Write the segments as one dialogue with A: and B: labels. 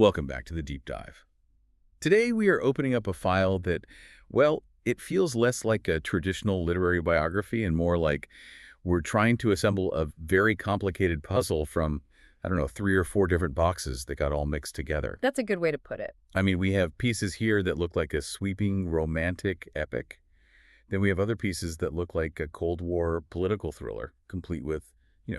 A: Welcome back to the Deep Dive. Today we are opening up a file that, well, it feels less like a traditional literary biography and more like we're trying to assemble a very complicated puzzle from, I don't know, 3 or 4 different boxes that got all mixed together.
B: That's a good way to put it.
A: I mean, we have pieces here that look like a sweeping romantic epic. Then we have other pieces that look like a Cold War political thriller, complete with,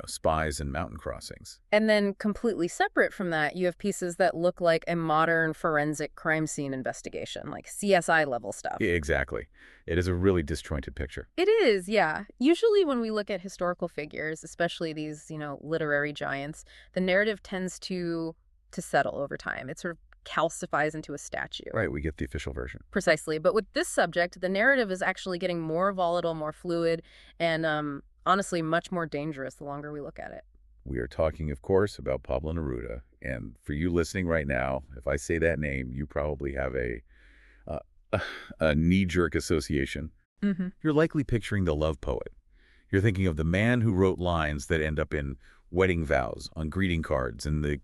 A: spies and mountain crossings.
B: And then completely separate from that, you have pieces that look like a modern forensic crime scene investigation, like CSI level stuff.
A: Exactly. It is a really disjointed picture.
B: It is, yeah. Usually when we look at historical figures, especially these, literary giants, the narrative tends to settle over time. It sort of calcifies into a statue.
A: Right, we get the official version.
B: Precisely. But with this subject, the narrative is actually getting more volatile, more fluid, and honestly much more dangerous the longer we look at it.
A: We are talking, of course, about Pablo Neruda. And for you listening right now, if I say that name, you probably have a knee-jerk association.
B: Mm-hmm.
A: You're likely picturing the love poet. You're thinking of the man who wrote lines that end up in wedding vows, on greeting cards, and the,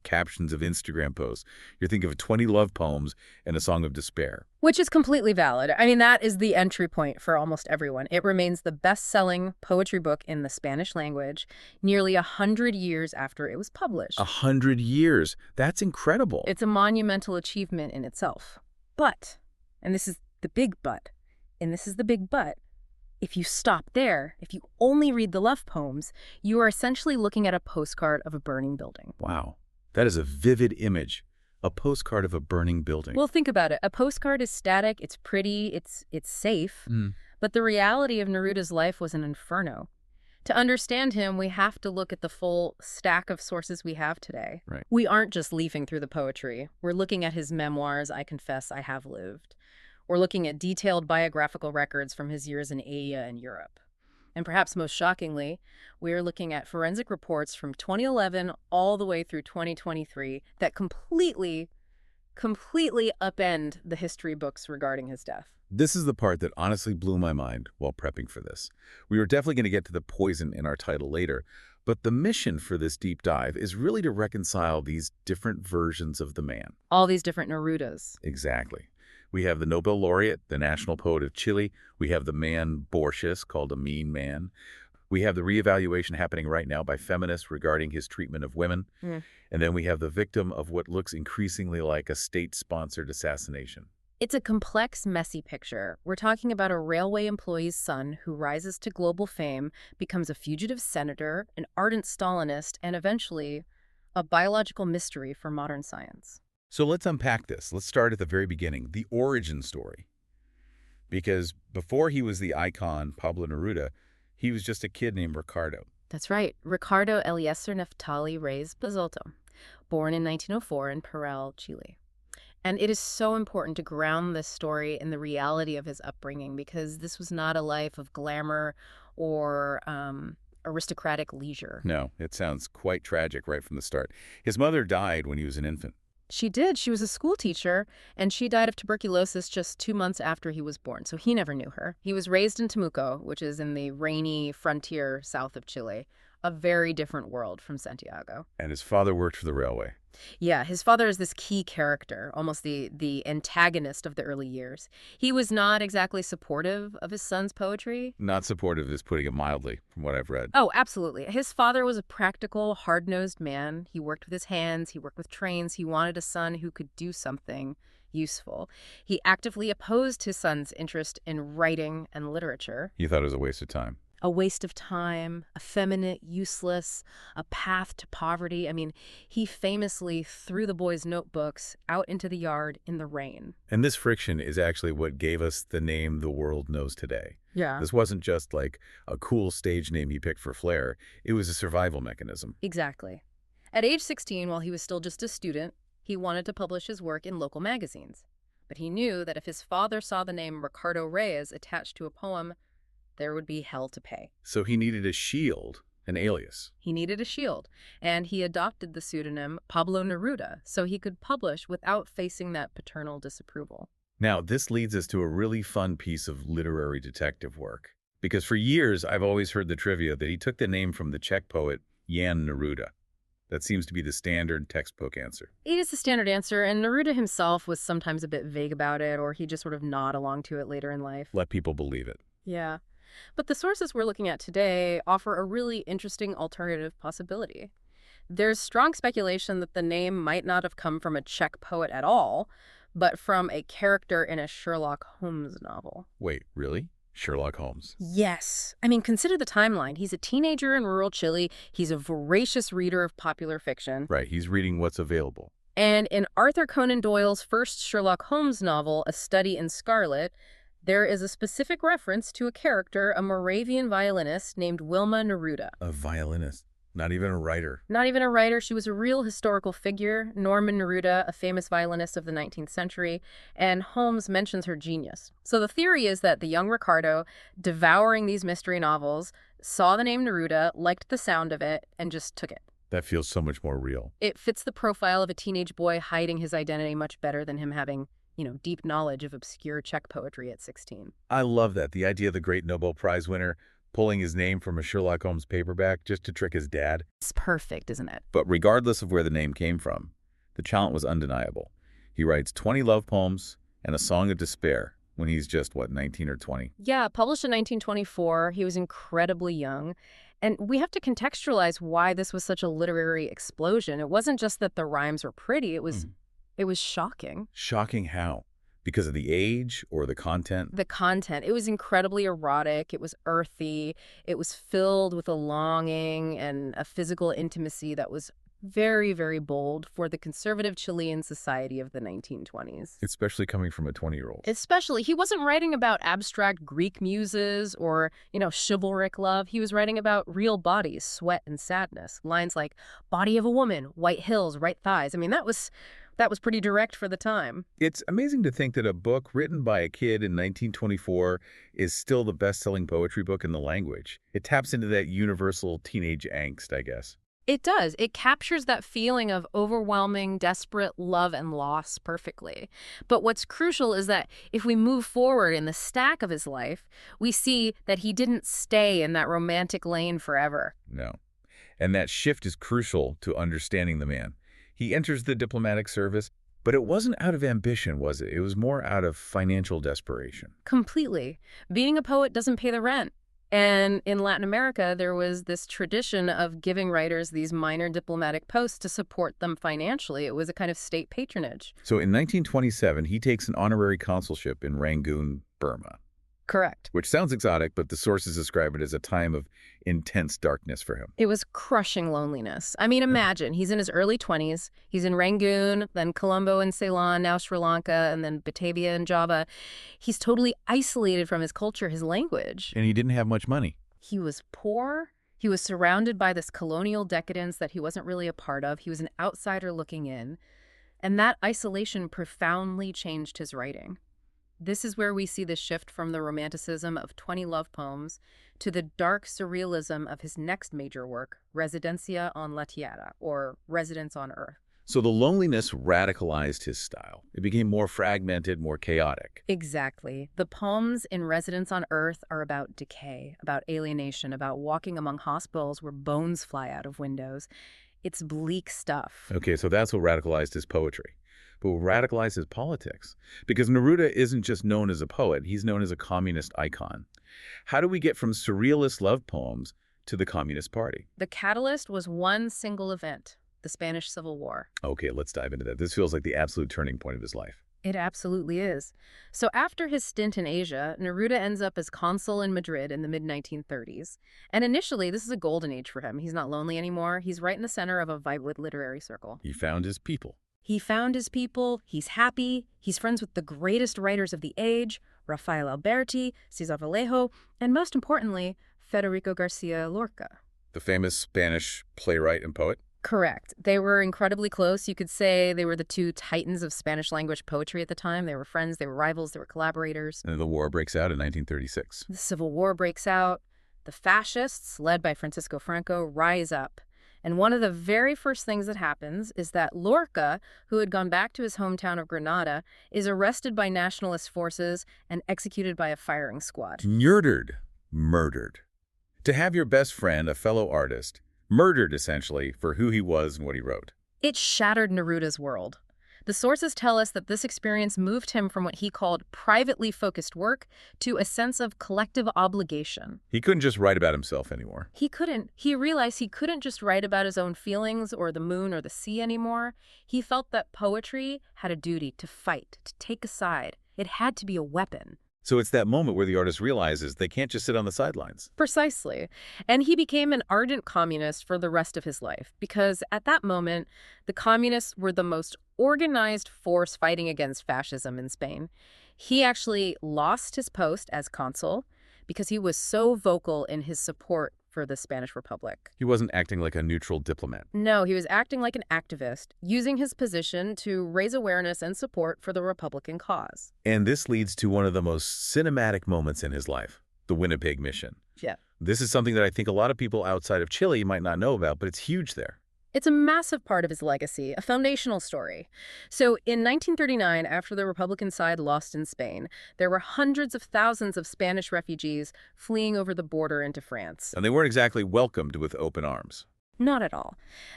A: captions of Instagram posts. You're thinking of 20 love poems and a song of despair.
B: Which is completely valid. I mean, that is the entry point for almost everyone. It remains the best-selling poetry book in the Spanish language nearly 100 years after it was published.
A: 100 years. That's incredible.
B: It's a monumental achievement in itself. But, and this is the big but, if you stop there, if you only read the love poems, you are essentially looking at a postcard of a burning building.
A: Wow. That is a vivid image. A postcard of a burning building.
B: Well, think about it. A postcard is static, it's pretty, it's safe. But the reality of Neruda's life was an inferno. To understand him, we have to look at the full stack of sources we have today.
A: Right.
B: We aren't just leafing through the poetry. We're looking at his memoirs, I Confess I Have Lived. We're looking at detailed biographical records from his years in Asia and Europe. And perhaps most shockingly, we're looking at forensic reports from 2011 all the way through 2023 that completely upend the history books regarding his death.
A: This is the part that honestly blew my mind while prepping for this. We were definitely going to get to the poison in our title later, but the mission for this deep dive is really to reconcile these different versions of the man.
B: All these different Nerudas.
A: Exactly. We have the Nobel laureate, the national poet of Chile. We have the man Borges, called a mean man. We have the reevaluation happening right now by feminists regarding his treatment of women. And then we have the victim of what looks increasingly like a state-sponsored assassination.
B: It's a complex, messy picture. We're talking about a railway employee's son who rises to global fame, becomes a fugitive senator, an ardent Stalinist, and eventually a biological mystery for modern science.
A: So let's unpack this. Let's start at the very beginning, the origin story. Because before he was the icon, Pablo Neruda, he was just a kid named Ricardo.
B: That's right. Ricardo Eliezer Neftali Reyes Basolto, born in 1904 in Parral, Chile. And it is so important to ground this story in the reality of his upbringing because this was not a life of glamour or aristocratic leisure.
A: No, it sounds quite tragic right from the start. His mother died when he was an infant.
B: She did. She was a school teacher, and she died of tuberculosis just 2 months after he was born, so he never knew her. He was raised in Temuco, which is in the rainy frontier south of Chile, a very different world from Santiago.
A: And his father worked for the railway.
B: Yeah, his father is this key character, almost the antagonist of the early years. He was not exactly supportive of his son's poetry.
A: Not supportive is putting it mildly, from what I've read.
B: Oh, absolutely. His father was a practical, hard-nosed man. He worked with his hands. He worked with trains. He wanted a son who could do something useful. He actively opposed his son's interest in writing and literature.
A: He thought it was a waste of time.
B: A waste of time, effeminate, useless, a path to poverty. I mean, he famously threw the boys' notebooks out into the yard in the rain.
A: And this friction is actually what gave us the name the world knows today.
B: Yeah.
A: This wasn't just like a cool stage name he picked for flair. It was a survival mechanism.
B: Exactly. At age 16, while he was still just a student, he wanted to publish his work in local magazines. But he knew that if his father saw the name Ricardo Reyes attached to a poem, there would be hell to pay.
A: So he needed a shield, an alias.
B: He needed a shield, and he adopted the pseudonym Pablo Neruda so he could publish without facing that paternal disapproval.
A: Now, this leads us to a really fun piece of literary detective work. Because for years, I've always heard the trivia that he took the name from the Czech poet Jan Neruda. That seems to be the standard textbook answer.
B: It is the standard answer, and Neruda himself was sometimes a bit vague about it, or he just sort of nod along to it later in life.
A: Let people believe it.
B: Yeah. But the sources we're looking at today offer a really interesting alternative possibility. There's strong speculation that the name might not have come from a Czech poet at all, but from a character in a Sherlock Holmes novel.
A: Wait, really? Sherlock Holmes.
B: Yes. I mean, consider the timeline. He's a teenager in rural Chile. He's a voracious reader of popular fiction.
A: Right, he's reading what's available.
B: And in Arthur Conan Doyle's first Sherlock Holmes novel, A Study in Scarlet, there is a specific reference to a character, a Moravian violinist named Wilma Neruda.
A: A violinist. Not even a writer.
B: Not even a writer. She was a real historical figure, Norman Neruda, a famous violinist of the 19th century, and Holmes mentions her genius. So the theory is that the young Ricardo, devouring these mystery novels, saw the name Neruda, liked the sound of it, and just took it.
A: That feels so much more real.
B: It fits the profile of a teenage boy hiding his identity much better than him having, deep knowledge of obscure Czech poetry at 16.
A: I love that. The idea of the great Nobel Prize winner pulling his name from a Sherlock Holmes paperback just to trick his dad.
B: It's perfect, isn't it?
A: But regardless of where the name came from, the talent was undeniable. He writes 20 love poems and a song of despair when he's just, 19 or 20?
B: Yeah, published in 1924. He was incredibly young. And we have to contextualize why this was such a literary explosion. It wasn't just that the rhymes were pretty. It was shocking.
A: Shocking how? Because of the age or the content?
B: The content. It was incredibly erotic. It was earthy. It was filled with a longing and a physical intimacy that was very, very bold for the conservative Chilean society of the 1920s.
A: Especially coming from a 20-year-old.
B: Especially. He wasn't writing about abstract Greek muses or, chivalric love. He was writing about real bodies, sweat and sadness. Lines like, body of a woman, white hills, right thighs. I mean, that was pretty direct for the time.
A: It's amazing to think that a book written by a kid in 1924 is still the best-selling poetry book in the language. It taps into that universal teenage angst, I guess.
B: It does. It captures that feeling of overwhelming, desperate love and loss perfectly. But what's crucial is that if we move forward in the stack of his life, we see that he didn't stay in that romantic lane forever.
A: No. And that shift is crucial to understanding the man. He enters the diplomatic service, but it wasn't out of ambition, was it? It was more out of financial desperation.
B: Completely. Being a poet doesn't pay the rent. And in Latin America, there was this tradition of giving writers these minor diplomatic posts to support them financially. It was a kind of state patronage.
A: So in 1927, he takes an honorary consulship in Rangoon, Burma.
B: Correct.
A: Which sounds exotic, but the sources describe it as a time of intense darkness for him.
B: It was crushing loneliness. I mean, imagine, he's in his early 20s. He's in Rangoon, then Colombo and Ceylon, now Sri Lanka, and then Batavia and Java. He's totally isolated from his culture, his language.
A: And he didn't have much money.
B: He was poor. He was surrounded by this colonial decadence that he wasn't really a part of. He was an outsider looking in. And that isolation profoundly changed his writing. This is where we see the shift from the romanticism of 20 love poems to the dark surrealism of his next major work, Residencia en la Tierra, or Residence on Earth.
A: So the loneliness radicalized his style. It became more fragmented, more chaotic.
B: Exactly. The poems in Residence on Earth are about decay, about alienation, about walking among hospitals where bones fly out of windows. It's bleak stuff.
A: Okay, so that's what radicalized his poetry. But what radicalized his politics? Because Neruda isn't just known as a poet, he's known as a communist icon. How do we get from surrealist love poems to the Communist Party?
B: The catalyst was one single event, the Spanish Civil War.
A: Okay, let's dive into that. This feels like the absolute turning point of his life.
B: It absolutely is. So after his stint in Asia, Neruda ends up as consul in Madrid in the mid-1930s. And initially, this is a golden age for him. He's not lonely anymore. He's right in the center of a vibrant literary circle.
A: He found his people.
B: He found his people, he's happy, he's friends with the greatest writers of the age, Rafael Alberti, Cesar Vallejo, and most importantly, Federico Garcia Lorca.
A: The famous Spanish playwright and poet?
B: Correct. They were incredibly close. You could say they were the two titans of Spanish language poetry at the time. They were friends, they were rivals, they were collaborators.
A: And the war breaks out in 1936.
B: The Civil War breaks out. The fascists, led by Francisco Franco, rise up. And one of the very first things that happens is that Lorca, who had gone back to his hometown of Granada, is arrested by nationalist forces and executed by a firing squad.
A: Murdered. To have your best friend, a fellow artist, Murdered, essentially, for who he was and what he wrote.
B: It shattered Neruda's world. The sources tell us that this experience moved him from what he called privately focused work to a sense of collective obligation.
A: He couldn't just write about himself anymore.
B: He couldn't. He realized he couldn't just write about his own feelings or the moon or the sea anymore. He felt that poetry had a duty to fight, to take a side. It had to be a weapon.
A: So it's that moment where the artist realizes they can't just sit on the sidelines.
B: Precisely. And he became an ardent communist for the rest of his life, because at that moment, the communists were the most organized force fighting against fascism in Spain. He actually lost his post as consul because he was so vocal in his support for the Spanish Republic.
A: He wasn't acting like a neutral diplomat.
B: No, he was acting like an activist, using his position to raise awareness and support for the Republican cause.
A: And this leads to one of the most cinematic moments in his life, the Winnipeg Mission.
B: Yeah.
A: This is something that I think a lot of people outside of Chile might not know about, but it's huge there.
B: It's a massive part of his legacy, a foundational story. So in 1939, after the Republican side lost in Spain, there were hundreds of thousands of Spanish refugees fleeing over the border into France.
A: And they weren't exactly welcomed with open arms.
B: Not at all.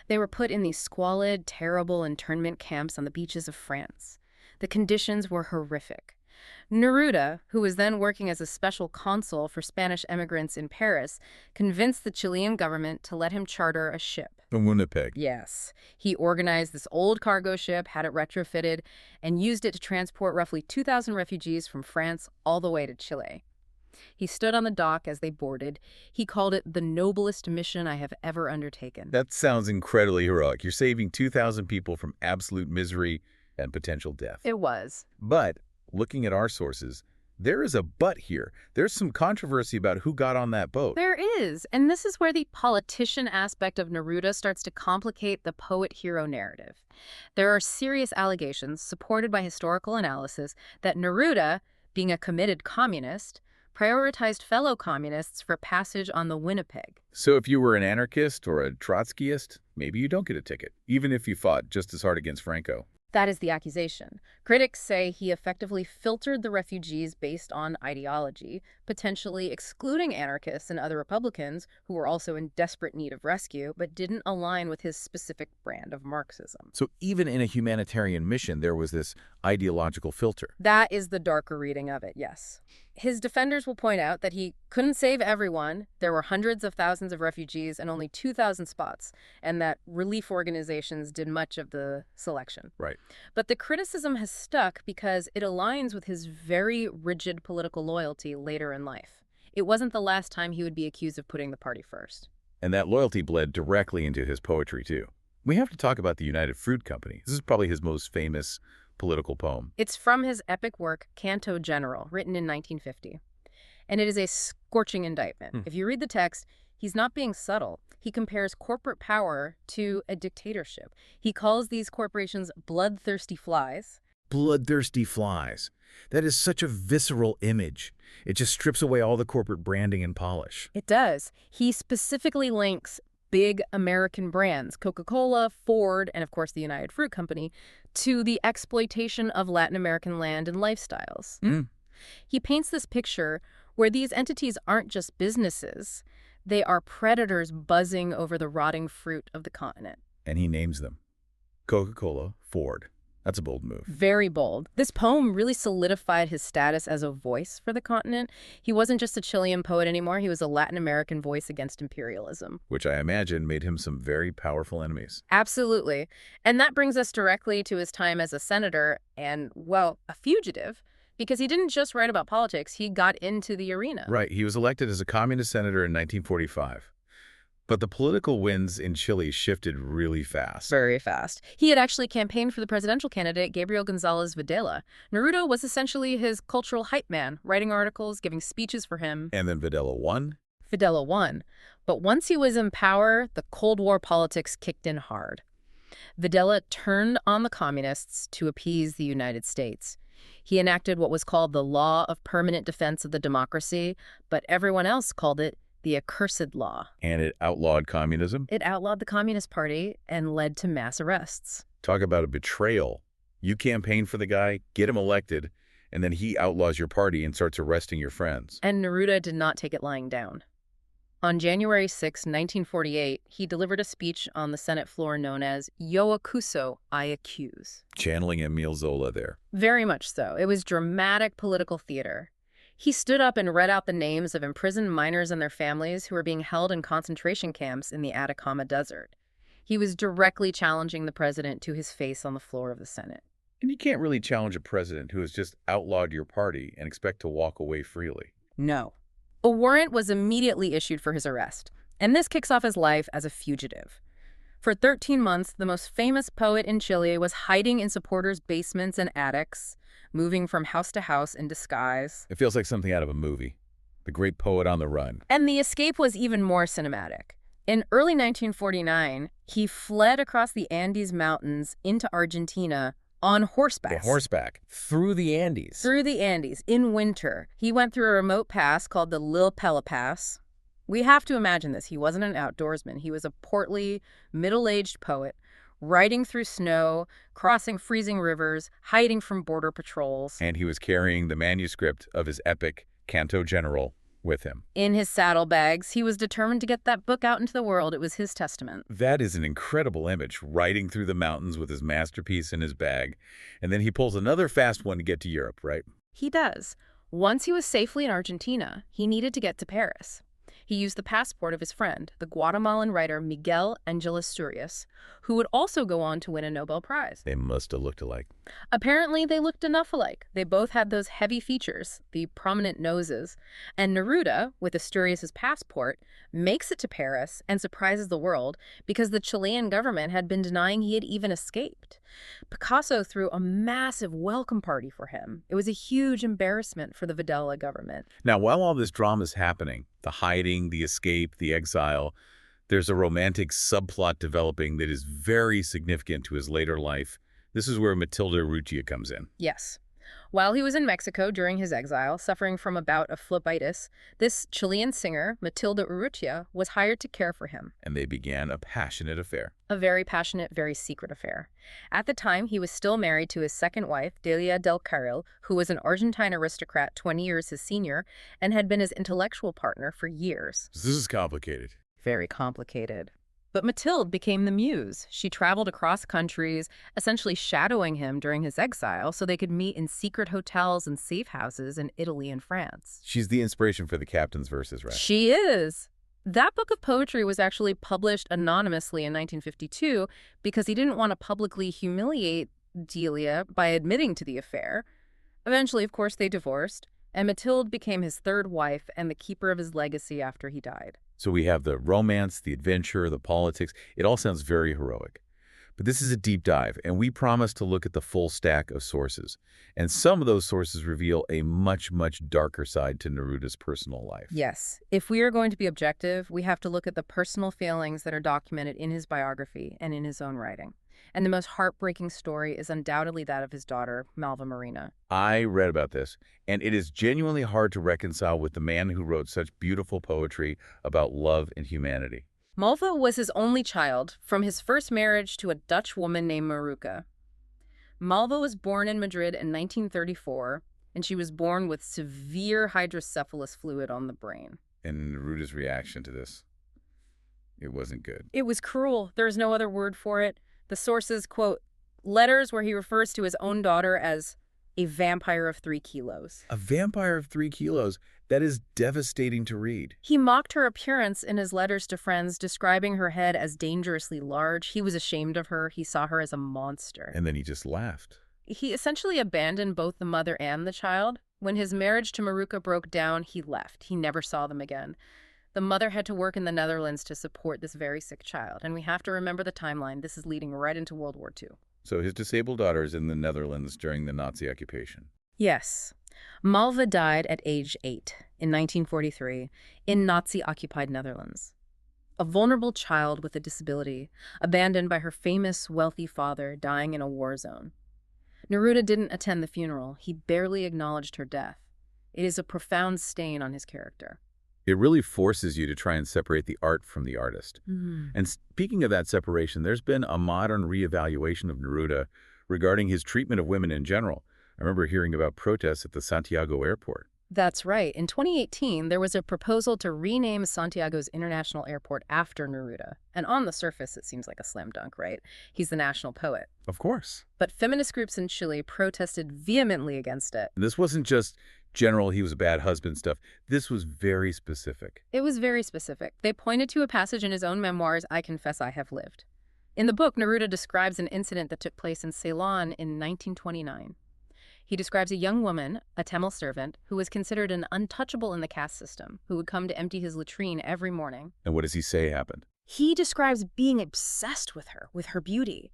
B: They were put in these squalid, terrible internment camps on the beaches of France. The conditions were horrific. Neruda, who was then working as a special consul for Spanish immigrants in Paris, convinced the Chilean government to let him charter a ship.
A: From Winnipeg.
B: Yes. He organized this old cargo ship, had it retrofitted, and used it to transport roughly 2,000 refugees from France all the way to Chile. He stood on the dock as they boarded. He called it the noblest mission I have ever undertaken.
A: That sounds incredibly heroic. You're saving 2,000 people from absolute misery and potential death.
B: It was.
A: But looking at our sources, there is a but here. There's some controversy about who got on that boat.
B: There is, and this is where the politician aspect of Neruda starts to complicate the poet-hero narrative. There are serious allegations, supported by historical analysis, that Neruda, being a committed communist, prioritized fellow communists for passage on the Winnipeg.
A: So if you were an anarchist or a Trotskyist, maybe you don't get a ticket, even if you fought just as hard against Franco.
B: That is the accusation. Critics say he effectively filtered the refugees based on ideology, potentially excluding anarchists and other Republicans who were also in desperate need of rescue, but didn't align with his specific brand of Marxism.
A: So even in a humanitarian mission, there was this ideological filter.
B: That is the darker reading of it, yes. His defenders will point out that he couldn't save everyone. There were hundreds of thousands of refugees and only 2,000 spots, and that relief organizations did much of the selection.
A: Right.
B: But the criticism has stuck because it aligns with his very rigid political loyalty later in life. It wasn't the last time he would be accused of putting the party first.
A: And that loyalty bled directly into his poetry, too. We have to talk about the United Fruit Company. This is probably his most famous political poem.
B: It's from his epic work, Canto General, written in 1950. And it is a scorching indictment. If you read the text, he's not being subtle. He compares corporate power to a dictatorship. He calls these corporations bloodthirsty flies.
A: Bloodthirsty flies. That is such a visceral image. It just strips away all the corporate branding and polish.
B: It does. He specifically links big American brands, Coca-Cola, Ford, and of course the United Fruit Company, to the exploitation of Latin American land and lifestyles. He paints this picture where these entities aren't just businesses, they are predators buzzing over the rotting fruit of the continent.
A: And he names them. Coca-Cola, Ford. That's a bold move.
B: Very bold. This poem really solidified his status as a voice for the continent. He wasn't just a Chilean poet anymore. He was a Latin American voice against imperialism.
A: Which I imagine made him some very powerful enemies.
B: Absolutely. And that brings us directly to his time as a senator and, well, a fugitive, because he didn't just write about politics. He got into the arena.
A: Right. He was elected as a communist senator in 1945. But the political winds in Chile shifted really fast.
B: Very fast. He had actually campaigned for the presidential candidate, Gabriel González Videla. Neruda was essentially his cultural hype man, writing articles, giving speeches for him.
A: And then Videla won?
B: Videla won. But once he was in power, the Cold War politics kicked in hard. Videla turned on the communists to appease the United States. He enacted what was called the Law of Permanent Defense of the Democracy, but everyone else called it the accursed law.
A: And it outlawed communism?
B: It outlawed the Communist Party and led to mass arrests.
A: Talk about a betrayal. You campaign for the guy, get him elected, and then he outlaws your party and starts arresting your friends.
B: And Neruda did not take it lying down. On January 6, 1948, he delivered a speech on the Senate floor known as Yo Accuso, I Accuse.
A: Channeling Emile Zola there.
B: Very much so. It was dramatic political theater. He stood up and read out the names of imprisoned miners and their families who were being held in concentration camps in the Atacama Desert. He was directly challenging the president to his face on the floor of the Senate.
A: And you can't really challenge a president who has just outlawed your party and expect to walk away freely.
B: No. A warrant was immediately issued for his arrest, and this kicks off his life as a fugitive. For 13 months, the most famous poet in Chile was hiding in supporters' basements and attics, moving from house to house in disguise.
A: It feels like something out of a movie. The great poet on the run.
B: And the escape was even more cinematic. In early 1949, he fled across the Andes Mountains into Argentina on horseback.
A: On horseback. Through the Andes.
B: Through the Andes, in winter. He went through a remote pass called the Lil Pela Pass. We have to imagine this. He wasn't an outdoorsman. He was a portly, middle-aged poet, riding through snow, crossing freezing rivers, hiding from border patrols.
A: And he was carrying the manuscript of his epic Canto General with him.
B: In his saddlebags, he was determined to get that book out into the world. It was his testament.
A: That is an incredible image, riding through the mountains with his masterpiece in his bag. And then he pulls another fast one to get to Europe, right?
B: He does. Once he was safely in Argentina, he needed to get to Paris. He used the passport of his friend, the Guatemalan writer Miguel Ángel Asturias, who would also go on to win a Nobel Prize.
A: They must have looked alike.
B: Apparently, they looked enough alike. They both had those heavy features, the prominent noses. And Neruda, with Asturias' passport, makes it to Paris and surprises the world because the Chilean government had been denying he had even escaped. Picasso threw a massive welcome party for him. It was a huge embarrassment for the Videla government.
A: Now, while all this drama is happening, the hiding, the escape, the exile, there's a romantic subplot developing that is very significant to his later life. This is where Matilde Urrutia comes in.
B: Yes. While he was in Mexico during his exile, suffering from a bout of phlebitis, this Chilean singer, Matilde Urrutia, was hired to care for him.
A: And they began a passionate affair.
B: A very passionate, very secret affair. At the time, he was still married to his second wife, Delia del Carril, who was an Argentine aristocrat 20 years his senior and had been his intellectual partner for years.
A: This is complicated.
B: Very complicated. But Matilde became the muse. She traveled across countries, essentially shadowing him during his exile so they could meet in secret hotels and safe houses in Italy and France.
A: She's the inspiration for the Captain's Verses, right?
B: She is. That book of poetry was actually published anonymously in 1952 because he didn't want to publicly humiliate Delia by admitting to the affair. Eventually, of course, they divorced, and Matilde became his third wife and the keeper of his legacy after he died.
A: So we have the romance, the adventure, the politics. It all sounds very heroic. But this is a deep dive, and we promise to look at the full stack of sources. And some of those sources reveal a much, much darker side to Neruda's personal life.
B: Yes. If we are going to be objective, we have to look at the personal failings that are documented in his biography and in his own writing. And the most heartbreaking story is undoubtedly that of his daughter, Malva Marina.
A: I read about this, and it is genuinely hard to reconcile with the man who wrote such beautiful poetry about love and humanity.
B: Malva was his only child from his first marriage to a Dutch woman named Maruca. Malva was born in Madrid in 1934, and she was born with severe hydrocephalus fluid on the brain.
A: And Neruda's reaction to this, it wasn't good.
B: It was cruel. There's no other word for it. The sources quote letters where he refers to his own daughter as a vampire of 3 kilos.
A: A vampire of 3 kilos? That is devastating to read.
B: He mocked her appearance in his letters to friends, describing her head as dangerously large. He was ashamed of her. He saw her as a monster.
A: And then he just laughed.
B: He essentially abandoned both the mother and the child. When his marriage to Maruca broke down, he left. He never saw them again. The mother had to work in the Netherlands to support this very sick child. And we have to remember the timeline. This is leading right into World War II.
A: So his disabled daughter is in the Netherlands during the Nazi occupation.
B: Yes. Malva died at age 8 in 1943 in Nazi-occupied Netherlands. A vulnerable child with a disability, abandoned by her famous, wealthy father, dying in a war zone. Neruda didn't attend the funeral. He barely acknowledged her death. It is a profound stain on his character.
A: It really forces you to try and separate the art from the artist. And speaking of that separation, there's been a modern reevaluation of Neruda regarding his treatment of women in general. I remember hearing about protests at the Santiago airport.
B: That's right. In 2018, there was a proposal to rename Santiago's international airport after Neruda. And on the surface, it seems like a slam dunk, right? He's the national poet.
A: Of course.
B: But feminist groups in Chile protested vehemently against it.
A: And this wasn't just general, he was a bad husband stuff. This was very specific.
B: It was very specific. They pointed to a passage in his own memoirs, I Confess I Have Lived. In the book, Neruda describes an incident that took place in Ceylon in 1929. He describes a young woman, a Tamil servant, who was considered an untouchable in the caste system, who would come to empty his latrine every morning.
A: And what does he say happened?
B: He describes being obsessed with her beauty.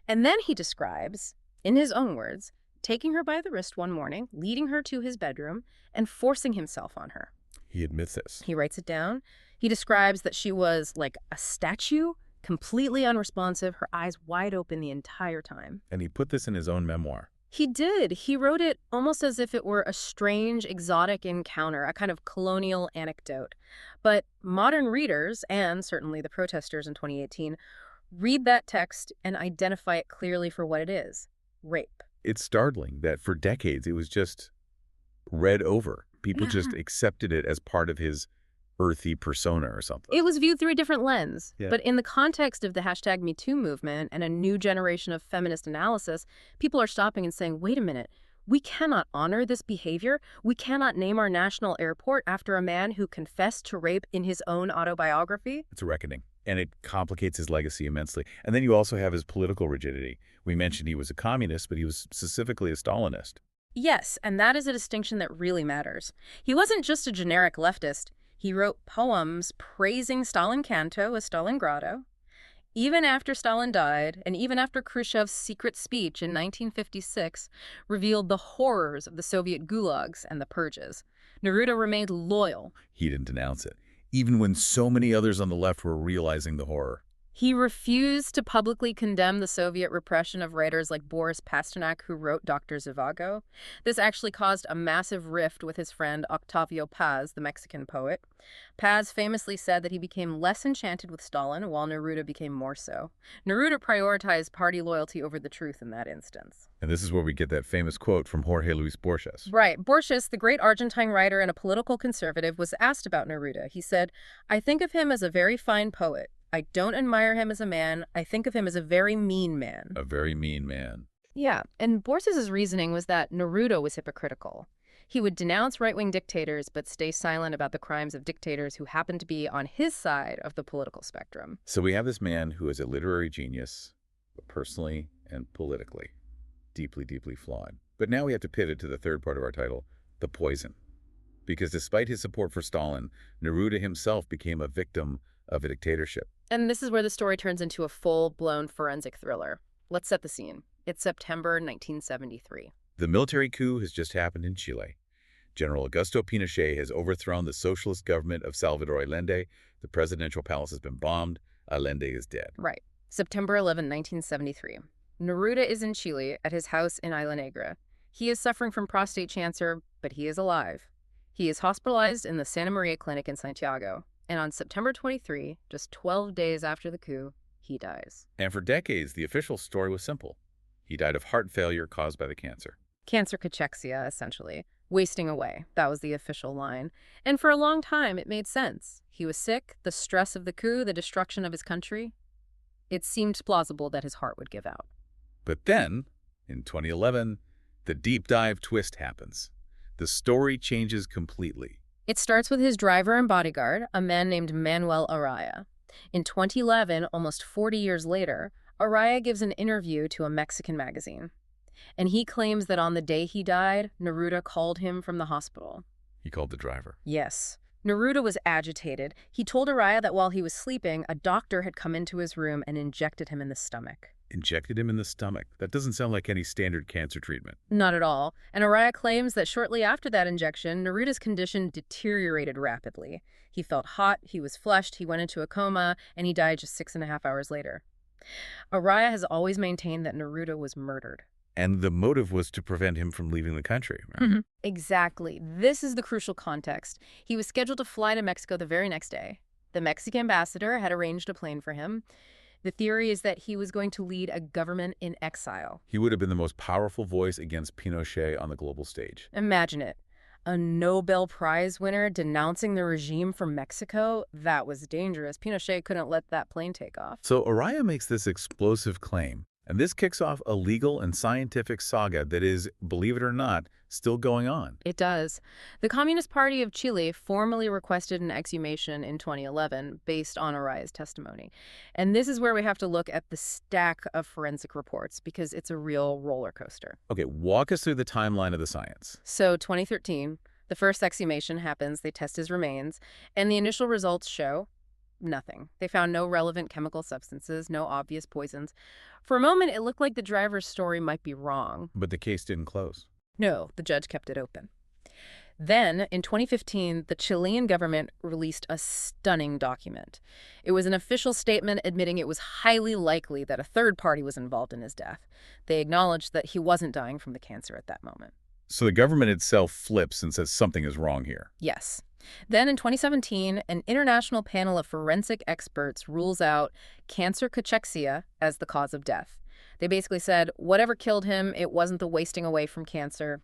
B: And then he describes, in his own words, taking her by the wrist one morning, leading her to his bedroom, and forcing himself on her.
A: He admits this.
B: He writes it down. He describes that she was like a statue, completely unresponsive, her eyes wide open the entire time.
A: And he put this in his own memoir.
B: He did. He wrote it almost as if it were a strange, exotic encounter, a kind of colonial anecdote. But modern readers, and certainly the protesters in 2018, read that text and identify it clearly for what it is: rape.
A: It's startling that for decades it was just read over. People just accepted it as part of his earthy persona or something.
B: It was viewed through a different lens.
A: Yeah.
B: But in the context of the hashtag #MeToo movement and a new generation of feminist analysis, people are stopping and saying, wait a minute, we cannot honor this behavior. We cannot name our national airport after a man who confessed to rape in his own autobiography.
A: It's a reckoning. And it complicates his legacy immensely. And then you also have his political rigidity. We mentioned he was a communist, but he was specifically a Stalinist.
B: Yes, and that is a distinction that really matters. He wasn't just a generic leftist. He wrote poems praising Stalin Canto as Stalingrado. Even after Stalin died, and even after Khrushchev's secret speech in 1956 revealed the horrors of the Soviet gulags and the purges, Neruda remained loyal.
A: He didn't denounce it, even when so many others on the left were realizing the horror.
B: He refused to publicly condemn the Soviet repression of writers like Boris Pasternak, who wrote Dr. Zhivago. This actually caused a massive rift with his friend Octavio Paz, the Mexican poet. Paz famously said that he became less enchanted with Stalin, while Neruda became more so. Neruda prioritized party loyalty over the truth in that instance.
A: And this is where we get that famous quote from Jorge Luis Borges.
B: Right. Borges, the great Argentine writer and a political conservative, was asked about Neruda. He said, I think of him as a very fine poet. I don't admire him as a man. I think of him as a very mean man.
A: A very mean man.
B: Yeah, and Borges' reasoning was that Neruda was hypocritical. He would denounce right-wing dictators, but stay silent about the crimes of dictators who happened to be on his side of the political spectrum.
A: So we have this man who is a literary genius, but personally and politically deeply, deeply flawed. But now we have to pivot to the third part of our title, the poison. Because despite his support for Stalin, Neruda himself became a victim of a dictatorship.
B: And this is where the story turns into a full-blown forensic thriller. Let's set the scene. It's September 1973.
A: The military coup has just happened in Chile. General Augusto Pinochet has overthrown the socialist government of Salvador Allende. The presidential palace has been bombed. Allende is dead.
B: Right. September 11, 1973. Neruda is in Chile at his house in Isla Negra. He is suffering from prostate cancer, but he is alive. He is hospitalized in the Santa Maria Clinic in Santiago. And on September 23, just 12 days after the coup, he dies.
A: And for decades, the official story was simple. He died of heart failure caused by the cancer.
B: Cancer cachexia, essentially. Wasting away. That was the official line. And for a long time, it made sense. He was sick, the stress of the coup, the destruction of his country. It seemed plausible that his heart would give out.
A: But then, in 2011, the deep dive twist happens. The story changes completely.
B: It starts with his driver and bodyguard, a man named Manuel Araya. In 2011, almost 40 years later, Araya gives an interview to a Mexican magazine. And he claims that on the day he died, Neruda called him from the hospital.
A: He called the driver.
B: Yes. Neruda was agitated. He told Araya that while he was sleeping, a doctor had come into his room and injected him in the stomach.
A: Injected him in the stomach. That doesn't sound like any standard cancer treatment.
B: Not at all. And Araya claims that shortly after that injection, Neruda's condition deteriorated rapidly. He felt hot, he was flushed, he went into a coma, and he died just 6.5 hours later. Araya has always maintained that Neruda was murdered.
A: And the motive was to prevent him from leaving the country, right?
B: Exactly. This is the crucial context. He was scheduled to fly to Mexico the very next day. The Mexican ambassador had arranged a plane for him. The theory is that he was going to lead a government in exile.
A: He would have been the most powerful voice against Pinochet on the global stage.
B: Imagine it. A Nobel Prize winner denouncing the regime from Mexico? That was dangerous. Pinochet couldn't let that plane take off.
A: So Araya makes this explosive claim, and this kicks off a legal and scientific saga that is, believe it or not, still going on.
B: It does. The Communist Party of Chile formally requested an exhumation in 2011 based on Araya's testimony. And this is where we have to look at the stack of forensic reports because it's a real roller coaster.
A: Okay, walk us through the timeline of the science.
B: So 2013, the first exhumation happens, they test his remains, and the initial results show nothing. They found no relevant chemical substances, no obvious poisons. For a moment, it looked like the driver's story might be wrong.
A: But the case didn't close.
B: No, the judge kept it open. Then, in 2015, the Chilean government released a stunning document. It was an official statement admitting it was highly likely that a third party was involved in his death. They acknowledged that he wasn't dying from the cancer at that moment.
A: So the government itself flips and says something is wrong here.
B: Yes. Then in 2017, an international panel of forensic experts rules out cancer cachexia as the cause of death. They basically said whatever killed him, it wasn't the wasting away from cancer.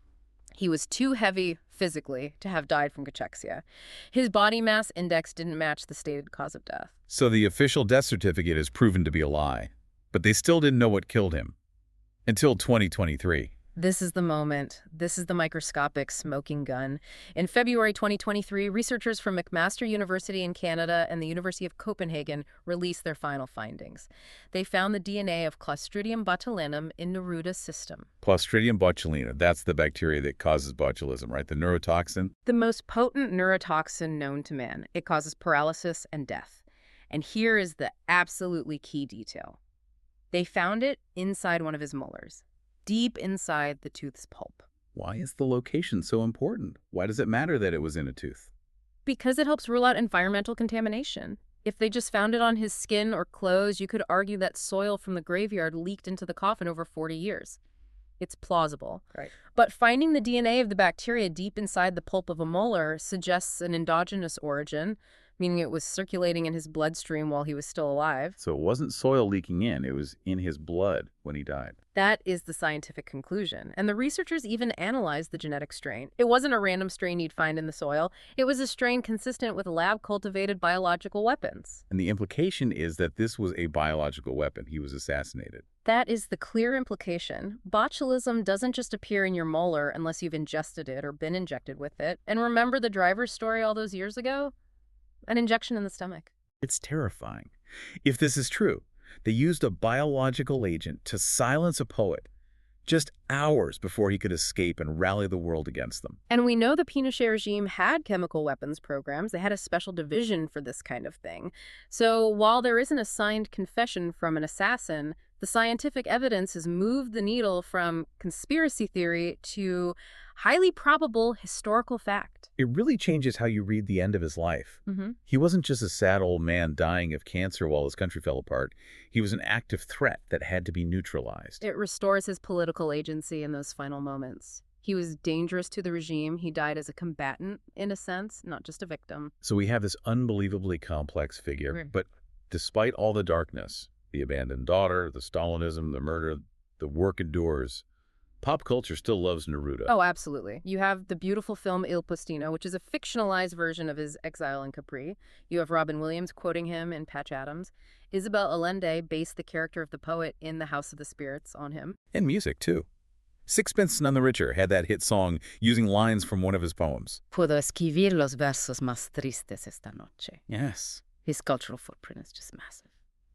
B: He was too heavy physically to have died from cachexia. His body mass index didn't match the stated cause of death.
A: So the official death certificate is proven to be a lie. But they still didn't know what killed him. Until 2023.
B: This is the moment. This is the microscopic smoking gun. In February 2023, researchers from McMaster University in Canada and the University of Copenhagen released their final findings. They found the DNA of Clostridium botulinum in Neruda's system.
A: Clostridium botulinum, that's the bacteria that causes botulism, right? The neurotoxin?
B: The most potent neurotoxin known to man. It causes paralysis and death. And here is the absolutely key detail. They found it inside one of his molars, deep inside the tooth's pulp.
A: Why is the location so important? Why does it matter that it was in a tooth?
B: Because it helps rule out environmental contamination. If they just found it on his skin or clothes, you could argue that soil from the graveyard leaked into the coffin over 40 years. It's plausible.
A: Right.
B: But finding the DNA of the bacteria deep inside the pulp of a molar suggests an endogenous origin, meaning it was circulating in his bloodstream while he was still alive.
A: So it wasn't soil leaking in, it was in his blood when he died.
B: That is the scientific conclusion. And the researchers even analyzed the genetic strain. It wasn't a random strain you'd find in the soil. It was a strain consistent with lab-cultivated biological weapons.
A: And the implication is that this was a biological weapon. He was assassinated.
B: That is the clear implication. Botulism doesn't just appear in your molar unless you've ingested it or been injected with it. And remember the driver's story all those years ago? An injection in the stomach.
A: It's terrifying. If this is true, they used a biological agent to silence a poet just hours before he could escape and rally the world against them.
B: And we know the Pinochet regime had chemical weapons programs. They had a special division for this kind of thing. So while there isn't a signed confession from an assassin, the scientific evidence has moved the needle from conspiracy theory to highly probable historical fact.
A: It really changes how you read the end of his life.
B: Mm-hmm.
A: He wasn't just a sad old man dying of cancer while his country fell apart. He was an active threat that had to be neutralized.
B: It restores his political agency in those final moments. He was dangerous to the regime. He died as a combatant, in a sense, not just a victim.
A: So we have this unbelievably complex figure, but despite all the darkness, the abandoned daughter, the Stalinism, the murder, the work endures, pop culture still loves Neruda.
B: Oh, absolutely. You have the beautiful film Il Postino, which is a fictionalized version of his Exile in Capri. You have Robin Williams quoting him in Patch Adams. Isabel Allende based the character of the poet in The House of the Spirits on him.
A: And music, too. Sixpence None the Richer had that hit song using lines from one of his poems.
B: Puedo escribir los versos más tristes esta noche.
A: Yes.
B: His cultural footprint is just massive.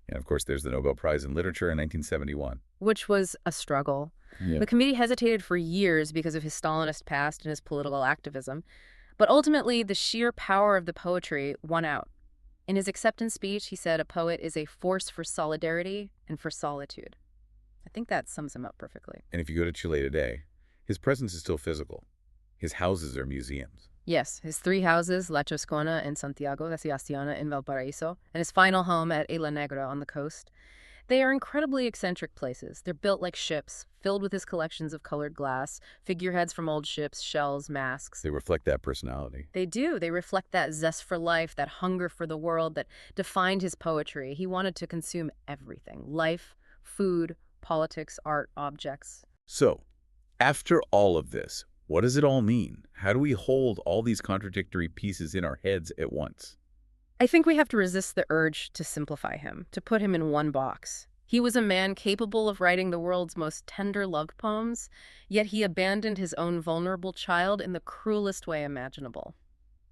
A: And of course, there's the Nobel Prize in Literature in 1971.
B: Which was a struggle.
A: Yeah.
B: The committee hesitated for years because of his Stalinist past and his political activism. But ultimately, the sheer power of the poetry won out. In his acceptance speech, he said a poet is a force for solidarity and for solitude. I think that sums him up perfectly.
A: And if you go to Chile today, his presence is still physical. His houses are museums.
B: Yes, his 3 houses, La Choscona in Santiago, La Sebastiana in Valparaíso, and his final home at Isla Negra on the coast. They are incredibly eccentric places. They're built like ships, filled with his collections of colored glass, figureheads from old ships, shells, masks.
A: They reflect that personality.
B: They do. They reflect that zest for life, that hunger for the world that defined his poetry. He wanted to consume everything: life, food, politics, art, objects.
A: So, after all of this, What does it all mean? How do we hold all these contradictory pieces in our heads at once?
B: I think we have to resist the urge to simplify him, to put him in one box. He was a man capable of writing the world's most tender love poems, yet he abandoned his own vulnerable child in the cruelest way imaginable.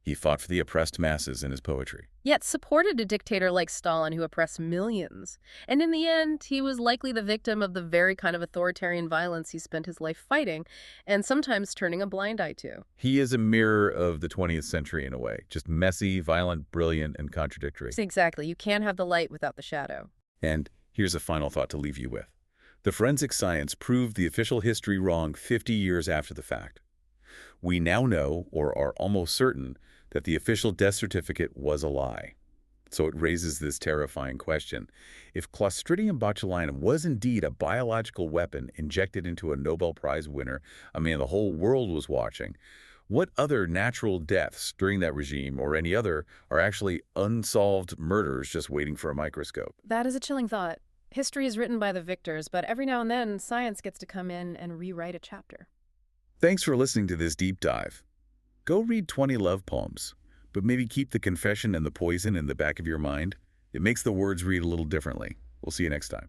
A: He fought for the oppressed masses in his poetry.
B: Yet supported a dictator like Stalin who oppressed millions. And in the end, he was likely the victim of the very kind of authoritarian violence he spent his life fighting, and sometimes turning a blind eye to.
A: He is a mirror of the 20th century in a way, just messy, violent, brilliant, and contradictory.
B: Exactly. You can't have the light without the shadow.
A: And here's a final thought to leave you with. The forensic science proved the official history wrong 50 years after the fact. We now know, or are almost certain, that the official death certificate was a lie. So it raises this terrifying question. If Clostridium botulinum was indeed a biological weapon injected into a Nobel Prize winner, a man the whole world was watching, what other natural deaths during that regime or any other are actually unsolved murders just waiting for a microscope?
B: That is a chilling thought. History is written by the victors, but every now and then, science gets to come in and rewrite a chapter.
A: Thanks for listening to this deep dive. Go read 20 love poems, but maybe keep the confession and the poison in the back of your mind. It makes the words read a little differently. We'll see you next time.